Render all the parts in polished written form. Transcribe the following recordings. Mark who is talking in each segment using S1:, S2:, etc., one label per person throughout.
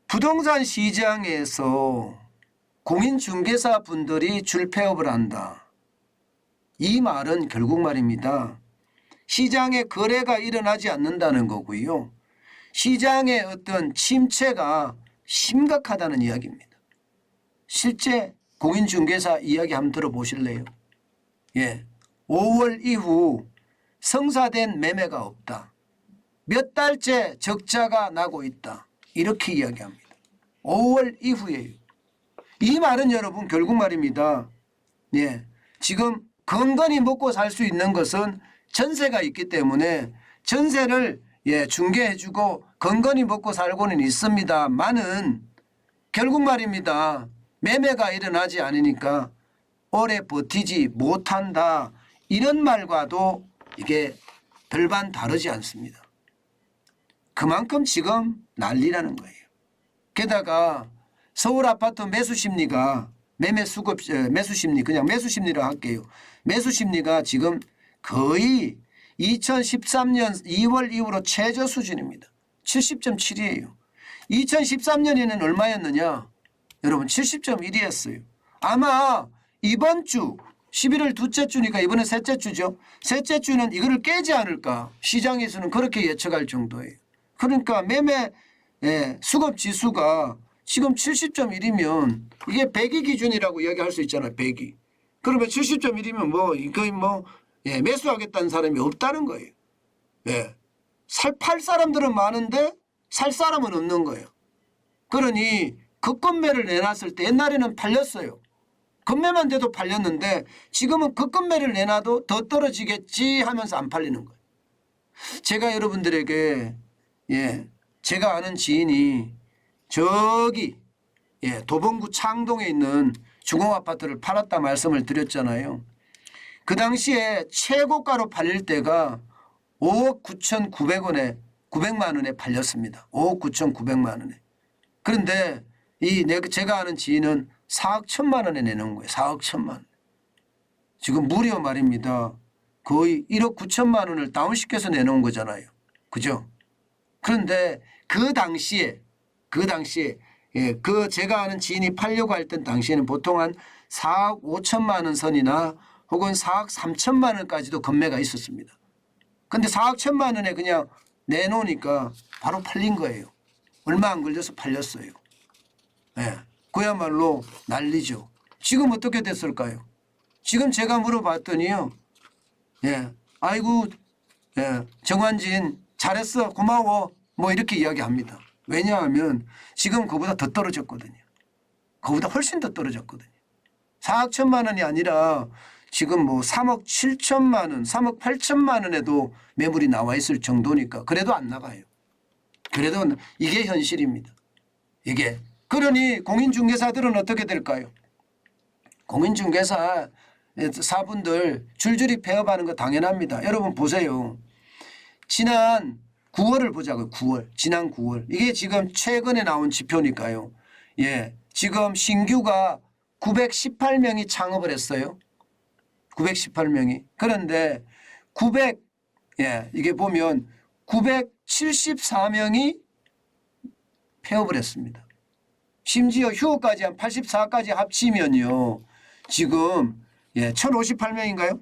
S1: 부동산 시장에서 공인중개사 분들이 줄폐업을 한다. 이 말은 결국 말입니다. 시장에 거래가 일어나지 않는다는 거고요. 시장의 어떤 침체가 심각하다는 이야기입니다. 실제 공인중개사 이야기 한번 들어보실래요? 예, 5월 이후 성사된 매매가 없다. 몇 달째 적자가 나고 있다. 이렇게 이야기합니다. 5월 이후에요. 이 말은 여러분 결국 말입니다. 예, 지금 건건히 먹고 살 수 있는 것은 전세가 있기 때문에 전세를 중개해주고 건건히 먹고 살고는 있습니다만은 결국 말입니다. 매매가 일어나지 않으니까 오래 버티지 못한다. 이런 말과도 이게 별반 다르지 않습니다. 그만큼 지금 난리라는 거예요. 게다가 서울 아파트 매수 심리가 매수 심리 그냥 매수 심리로 할게요. 매수 심리가 지금 거의 2013년 2월 이후로 최저 수준입니다. 70.7이에요. 2013년에는 얼마였느냐? 여러분 70.1이었어요. 아마 이번 주 11월 둘째 주니까 이번에 셋째 주죠. 셋째 주는 이거를 깨지 않을까. 시장에서는 그렇게 예측할 정도예요. 그러니까 매매 수급 지수가 지금 70.1이면 이게 100이 기준이라고 이야기할 수 있잖아요. 100이. 그러면 70.1이면 거의 매수하겠다는 사람이 없다는 거예요. 예. 팔 사람들은 많은데 살 사람은 없는 거예요. 그러니 급건매를 내놨을 때 옛날에는 팔렸어요. 급매만 돼도 팔렸는데 지금은 급건매를 내놔도 더 떨어지겠지 하면서 안 팔리는 거예요. 제가 여러분들에게 제가 아는 지인이 저기 도봉구 창동에 있는 주공아파트를 팔았다 말씀을 드렸잖아요. 그 당시에 최고가로 팔릴 때가 5억 9,900원에 900만 원에 팔렸습니다. 5억 9,900만 원에. 그런데 제가 아는 지인은 4억 1천만 원에 내놓은 거예요. 4억 1천만 원. 지금 무려 말입니다. 거의 1억 9천만 원을 다운시켜서 내놓은 거잖아요. 그죠? 그런데 그 당시에 제가 아는 지인이 팔려고 할 때 당시에는 보통 한 4억 5천만 원 선이나 혹은 4억 3천만 원까지도 건매가 있었습니다. 그런데 4억 1천만 원에 그냥 내놓으니까 바로 팔린 거예요. 얼마 안 걸려서 팔렸어요. 그야말로 난리죠. 지금 어떻게 됐을까요? 지금 제가 물어봤더니요. 아이고 정환진 잘했어 고마워 이렇게 이야기합니다. 왜냐하면 지금 그보다 더 떨어졌거든요. 그보다 훨씬 더 떨어졌거든요. 4억 1천만 원이 아니라 지금 3억 7천만 원, 3억 8천만 원에도 매물이 나와 있을 정도니까 그래도 안 나가요. 그래도 이게 현실입니다. 이게. 그러니 공인중개사들은 어떻게 될까요? 공인중개사분들 줄줄이 폐업하는 거 당연합니다. 여러분 보세요. 지난 9월을 보자고요. 9월. 지난 9월. 이게 지금 최근에 나온 지표니까요. 지금 신규가 918명이 창업을 했어요. 918명이. 그런데 이게 보면 974명이 폐업을 했습니다. 심지어 휴업까지 한 84까지 합치면요. 지금 1058명인가요?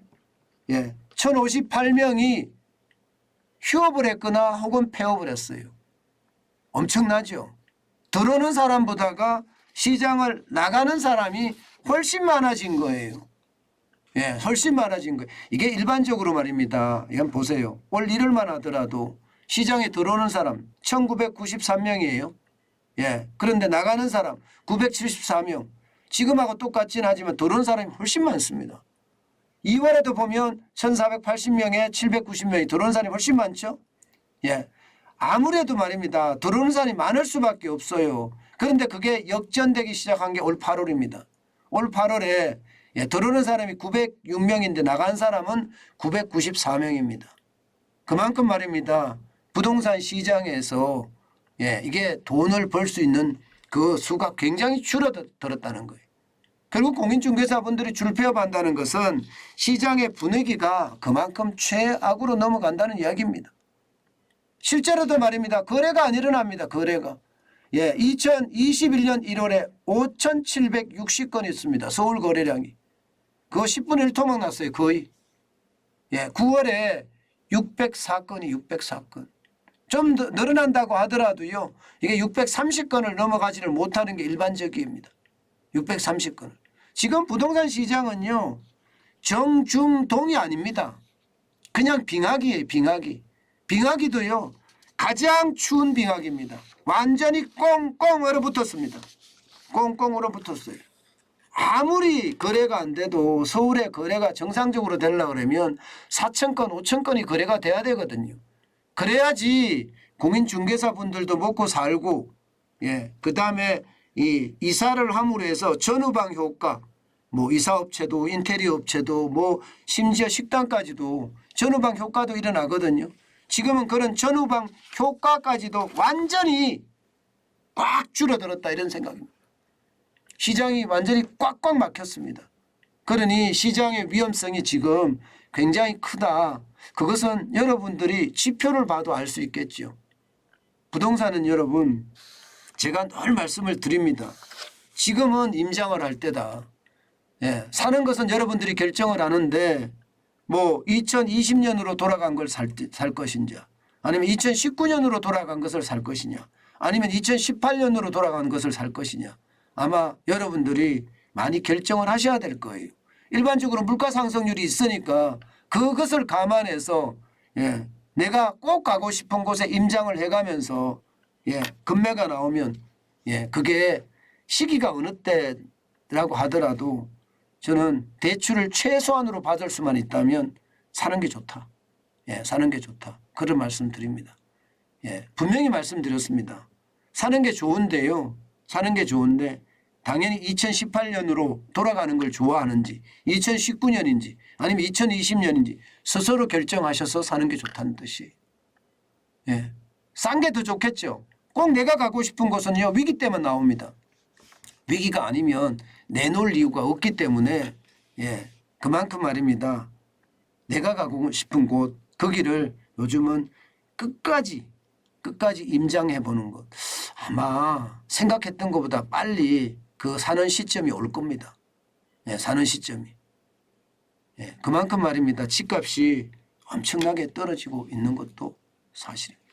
S1: 1058명이 휴업을 했거나 혹은 폐업을 했어요. 엄청나죠. 들어오는 사람보다가 시장을 나가는 사람이 훨씬 많아진 거예요. 훨씬 많아진 거예요. 이게 일반적으로 말입니다. 이건 보세요. 올 1월만 하더라도 시장에 들어오는 사람 1993명이에요. 그런데 나가는 사람 974명. 지금하고 똑같진 하지만 들어오는 사람이 훨씬 많습니다. 2월에도 보면 1480명에 790명이 들어오는 사람이 훨씬 많죠. 아무래도 말입니다. 들어오는 사람이 많을 수밖에 없어요. 그런데 그게 역전되기 시작한 게 올 8월입니다. 올 8월에 들어오는 사람이 906명인데 나간 사람은 994명입니다. 그만큼 말입니다. 부동산 시장에서 이게 돈을 벌 수 있는 그 수가 굉장히 줄어들었다는 거예요. 결국 공인중개사분들이 줄폐업한다는 것은 시장의 분위기가 그만큼 최악으로 넘어간다는 이야기입니다. 실제로도 말입니다. 거래가 안 일어납니다. 거래가. 예, 2021년 1월에 5,760건이 있습니다. 서울 거래량이. 그거 10분의 1 토막 났어요. 거의. 예, 9월에 604건이 604건. 좀 더 늘어난다고 하더라도요. 이게 630건을 넘어가지를 못하는 게 일반적입니다. 630건을. 지금 부동산 시장은요. 정중동이 아닙니다. 그냥 빙하기예요. 빙하기. 빙하기도요. 가장 추운 빙하기입니다. 완전히 꽁꽁 얼어붙었습니다. 꽁꽁 얼어붙었어요. 아무리 거래가 안 돼도 서울의 거래가 정상적으로 되려고 그러면 4,000건, 5,000건이 거래가 돼야 되거든요. 그래야지 공인중개사 분들도 먹고 살고, 예, 그 다음에 이 이사를 함으로 해서 전후방 효과, 뭐 이사업체도 인테리어 업체도 뭐 심지어 식당까지도 전후방 효과도 일어나거든요. 지금은 그런 전후방 효과까지도 완전히 꽉 줄어들었다 이런 생각입니다. 시장이 완전히 꽉꽉 막혔습니다. 그러니 시장의 위험성이 지금 굉장히 크다. 그것은 여러분들이 지표를 봐도 알 수 있겠죠. 부동산은 여러분 제가 늘 말씀을 드립니다. 지금은 임장을 할 때다. 예, 사는 것은 여러분들이 결정을 하는데 뭐 2020년으로 돌아간 걸 살 것인지 아니면 2019년으로 돌아간 것을 살 것이냐 아니면 2018년으로 돌아간 것을 살 것이냐 아마 여러분들이 많이 결정을 하셔야 될 거예요. 일반적으로 물가 상승률이 있으니까 그것을 감안해서 예, 내가 꼭 가고 싶은 곳에 임장을 해가면서 예, 금매가 나오면 예, 그게 시기가 어느 때라고 하더라도 저는 대출을 최소한으로 받을 수만 있다면 사는 게 좋다. 예, 사는 게 좋다. 그런 말씀 드립니다. 예, 분명히 말씀드렸습니다. 사는 게 좋은데요. 사는 게 좋은데 당연히 2018년으로 돌아가는 걸 좋아하는지 2019년인지 아니면 2020년인지 스스로 결정하셔서 사는 게 좋다는 뜻이에요. 예, 싼 게 더 좋겠죠. 꼭 내가 가고 싶은 곳은요. 위기 때문에 나옵니다. 위기가 아니면 내놓을 이유가 없기 때문에 예, 그만큼 말입니다. 내가 가고 싶은 곳 거기를 요즘은 끝까지 임장해 보는 것 아마 생각했던 것보다 빨리 그 사는 시점이 올 겁니다. 예, 사는 시점이. 예, 그만큼 말입니다. 집값이 엄청나게 떨어지고 있는 것도 사실입니다.